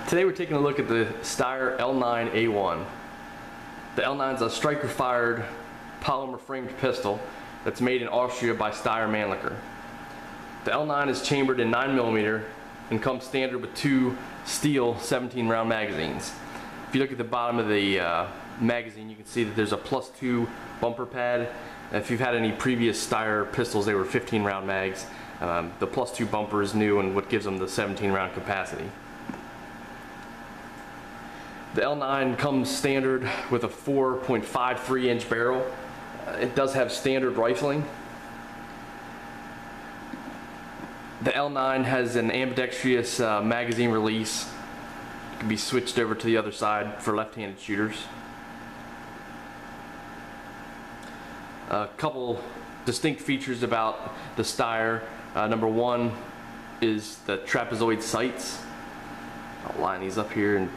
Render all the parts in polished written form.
Today we're taking a look at the Steyr L9 A1. The L9 is a striker-fired polymer-framed pistol that's made in Austria by Steyr Mannlicher. The L9 is chambered in 9mm and comes standard with two steel 17-round magazines. If you look at the bottom of the magazine, you can see that there's a +2 bumper pad. If you've had any previous Steyr pistols, they were 15-round mags. The +2 bumper is new and what gives them the 17-round capacity. The L9 comes standard with a 4.53-inch barrel. It does have standard rifling. The L9 has an ambidextrous magazine release. It can be switched over to the other side for left-handed shooters. A couple distinct features about the Steyr. Number one is the trapezoid sights. I'll line these up here and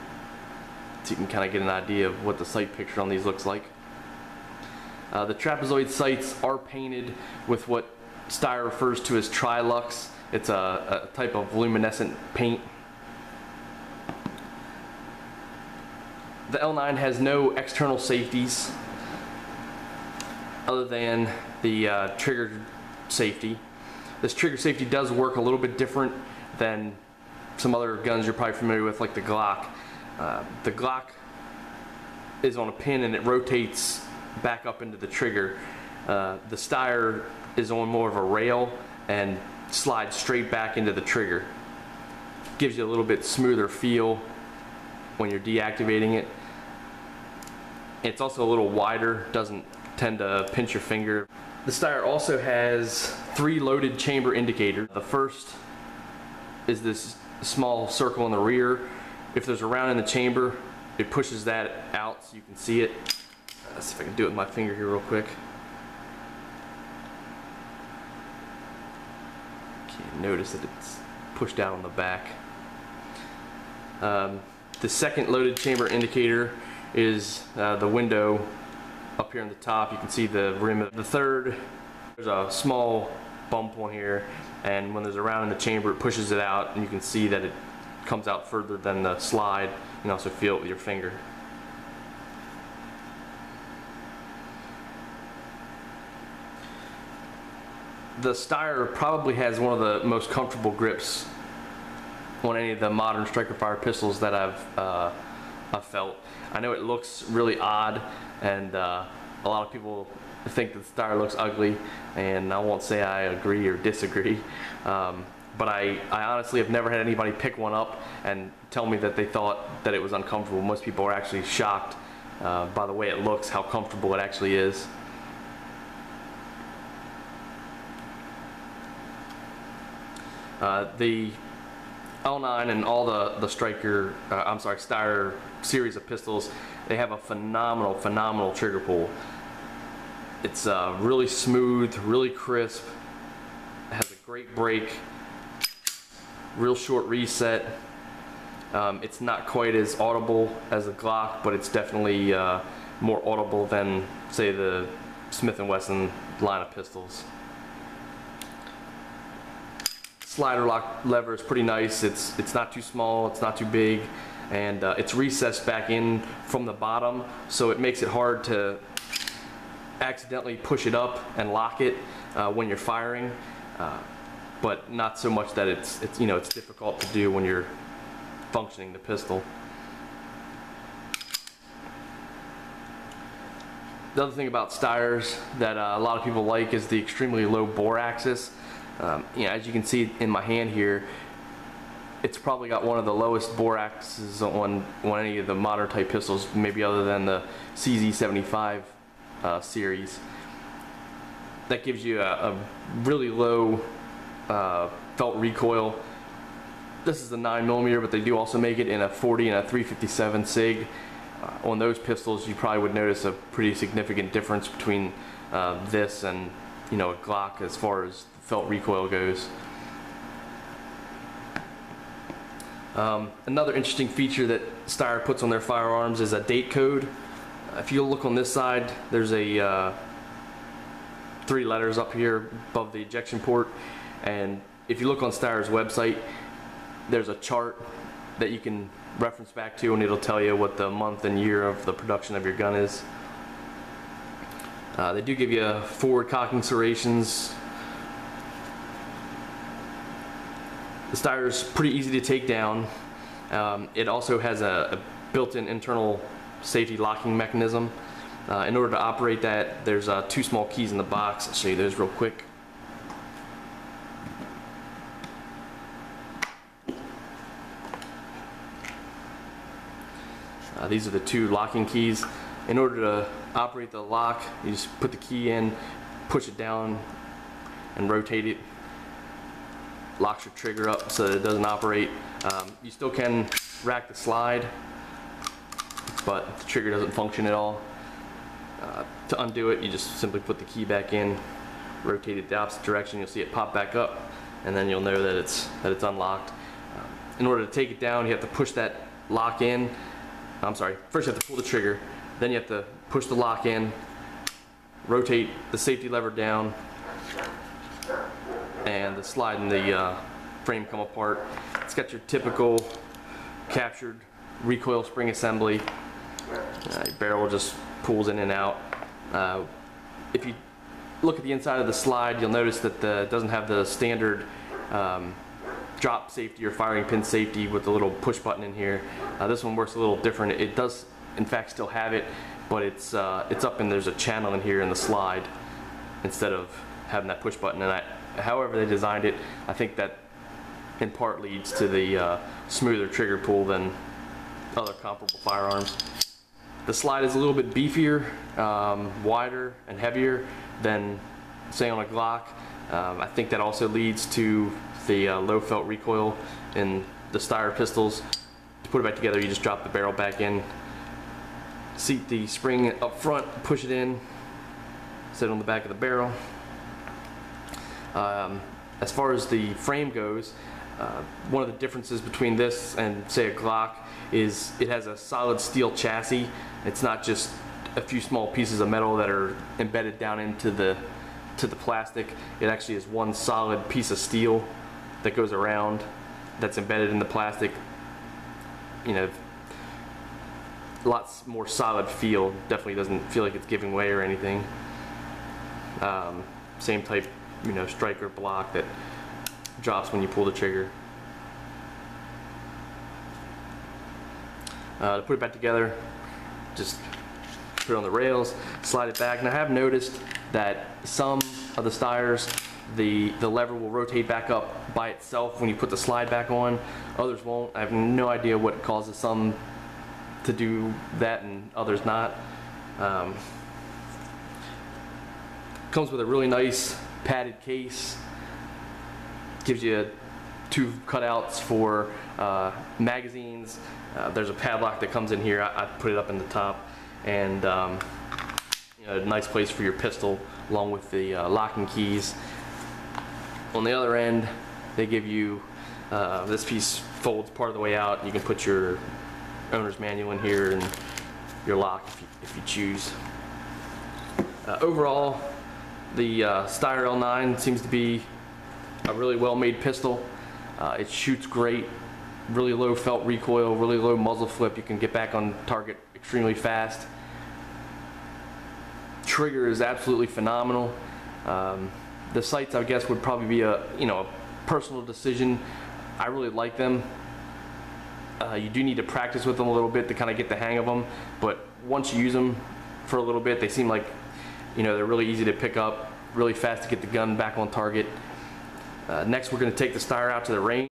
so you can kind of get an idea of what the sight picture on these looks like. The trapezoid sights are painted with what Steyr refers to as Trilux. It's a type of luminescent paint. The L9 has no external safeties other than the trigger safety. This trigger safety does work a little bit different than some other guns you're probably familiar with, like the Glock. The Glock is on a pin and it rotates back up into the trigger. The Steyr is on more of a rail and slides straight back into the trigger. Gives you a little bit smoother feel when you're deactivating it. It's also a little wider, doesn't tend to pinch your finger. The Steyr also has 3 loaded chamber indicators. The first is this small circle in the rear. If there's a round in the chamber, it pushes that out so you can see it. Let's see if I can do it with my finger here real quick. Can't notice that it's pushed down on the back. The second loaded chamber indicator is the window up here on the top. You can see the rim of the third. There's a small bump on here, and when there's a round in the chamber, it pushes it out, and you can see that it comes out further than the slide. You can also feel it with your finger. The Steyr probably has one of the most comfortable grips on any of the modern striker-fire pistols that I've felt. I know it looks really odd, and a lot of people think that the Steyr looks ugly, and I won't say I agree or disagree. But I honestly have never had anybody pick one up and tell me that they thought that it was uncomfortable. Most people are actually shocked by the way it looks, how comfortable it actually is. The L9 and all the Steyr series of pistols, they have a phenomenal trigger pull. It's really smooth, really crisp, it has a great break, real short reset. It's not quite as audible as a Glock, but it's definitely more audible than, say, the Smith & Wesson line of pistols. Slider lock lever is pretty nice. It's not too small, it's not too big, and it's recessed back in from the bottom, so it makes it hard to accidentally push it up and lock it when you're firing. But not so much that it's difficult to do when you're functioning the pistol. The other thing about Steyrs that a lot of people like is the extremely low bore axis. As you can see in my hand here, it's probably got one of the lowest bore axes on any of the modern type pistols, maybe other than the CZ75 series. That gives you a really low felt recoil. This is the 9mm, but they do also make it in a 40 and a 357 SIG. On those pistols, you probably would notice a pretty significant difference between this and a Glock as far as felt recoil goes. Another interesting feature that Steyr puts on their firearms is a date code. If you look on this side, there's a 3 letters up here above the ejection port, and if you look on Steyr's website, there's a chart that you can reference back to, and it'll tell you what the month and year of the production of your gun is. They do give you forward cocking serrations. The Steyr is pretty easy to take down. It also has a built-in internal safety locking mechanism. In order to operate that, there's 2 small keys in the box. I'll show you those real quick. These are the 2 locking keys. In order to operate the lock, you just put the key in, push it down, and rotate it. Locks your trigger up so that it doesn't operate. You still can rack the slide, but the trigger doesn't function at all. To undo it, you just simply put the key back in, rotate it the opposite direction. You'll see it pop back up, and then you'll know that it's unlocked. In order to take it down, you have to push that lock in. I'm sorry, first you have to pull the trigger, then you have to push the lock in, rotate the safety lever down, and the slide and the frame come apart. It's got your typical captured recoil spring assembly. Your barrel just pulls in and out. If you look at the inside of the slide, you'll notice that it doesn't have the standard drop safety or firing pin safety with the little push button in here. This one works a little different. It does in fact still have it, but it's up and there's a channel in here in the slide instead of having that push button. And however they designed it, I think that in part leads to the smoother trigger pull than other comparable firearms. The slide is a little bit beefier, wider and heavier than say on a Glock. I think that also leads to the low felt recoil in the Steyr pistols. To put it back together, you just drop the barrel back in, seat the spring up front, push it in, sit on the back of the barrel. As far as the frame goes, one of the differences between this and say a Glock is it has a solid steel chassis. It's not just a few small pieces of metal that are embedded down into the plastic. It actually is one solid piece of steel that goes around that's embedded in the plastic. You know, lots more solid feel. Definitely doesn't feel like it's giving way or anything. Same type, you know, striker block that drops when you pull the trigger. To put it back together, just put it on the rails, slide it back. And I have noticed that some of the Steyrs, the lever will rotate back up by itself when you put the slide back on. Others won't. I have no idea what causes some to do that and others not. Comes with a really nice padded case. Gives you 2 cutouts for magazines. There's a padlock that comes in here. I put it up in the top, and you know, a nice place for your pistol along with the locking keys. On the other end, they give you this piece folds part of the way out. You can put your owner's manual in here and your lock if you choose. Overall, the Steyr L9 seems to be a really well-made pistol. It shoots great, really low felt recoil, really low muzzle flip. You can get back on target extremely fast. Trigger is absolutely phenomenal. The sights, I guess, would probably be a personal decision. I really like them. You do need to practice with them a little bit to kind of get the hang of them, but once you use them for a little bit, they seem like, you know, they're really easy to pick up, really fast to get the gun back on target. Next, we're going to take the Steyr out to the range.